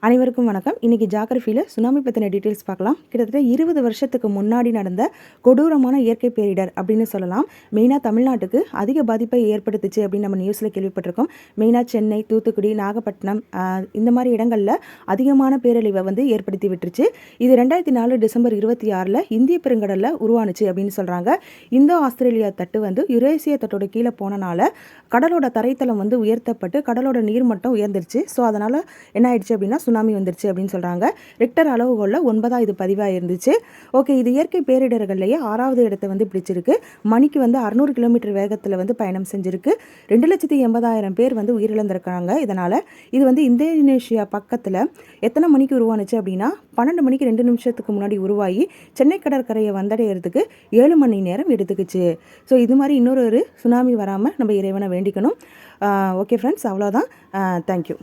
அனைவருக்கும் வணக்கம். இன்றைக்கி ஜாகிரஃபியில் சுனாமி பற்றின டீட்டெயில்ஸ் பார்க்கலாம். கிட்டத்தட்ட 20 வருஷத்துக்கு முன்னாடி நடந்த கொடூரமான இயற்கை பேரிடர் அப்படின்னு சொல்லலாம். மெயினாக தமிழ்நாட்டுக்கு அதிக பாதிப்பை ஏற்படுத்துச்சு அப்படின்னு நம்ம நியூஸில் கேள்விப்பட்டிருக்கோம். மெயினாக சென்னை, தூத்துக்குடி, நாகப்பட்டினம் இந்த மாதிரி இடங்களில் அதிகமான பேரழிவை ஏற்படுத்தி விட்டுருச்சு. இது 2004 டிசம்பர் 26 இந்திய பெருங்கடலில் உருவானுச்சு அப்படின்னு சொல்கிறாங்க. இந்தோ ஆஸ்திரேலியா தட்டு யுரேசிய தட்டோட கீழே போனனால கடலோட தரைத்தளம் உயர்த்தப்பட்டு கடலோட நீர் மட்டம் உயர்ந்துருச்சு. ஸோ அதனால் என்ன ஆயிடுச்சு அப்படின்னா சுனாமி வந்துருச்சு அப்படின்னு சொல்கிறாங்க. ரிக்டர் அளவுகோலில் 9 இது பதிவாக இருந்துச்சு. ஓகே, இது இயற்கை பேரிடர்கள்லேயே 6வது இடத்தை பிடிச்சிருக்கு. மணிக்கு 600 கிலோமீட்டர் வேகத்தில் பயணம் செஞ்சுருக்கு. 2,80,000 பேர் உயிரிழந்திருக்காங்க. இதனால் இது இந்தோனேஷியா பக்கத்தில் எத்தனை மணிக்கு உருவானுச்சு அப்படின்னா 12 மணிக்கு 2 நிமிஷத்துக்கு முன்னாடி உருவாகி சென்னை கடற்கரையை வந்தடைகிறதுக்கு 7 மணி நேரம் எடுத்துக்கிச்சு. ஸோ இது மாதிரி இன்னொரு சுனாமி வராமல் நம்ம இறைவனை வேண்டிக்கணும். ஓகே ஃப்ரெண்ட்ஸ், அவ்வளோதான். தேங்க்யூ.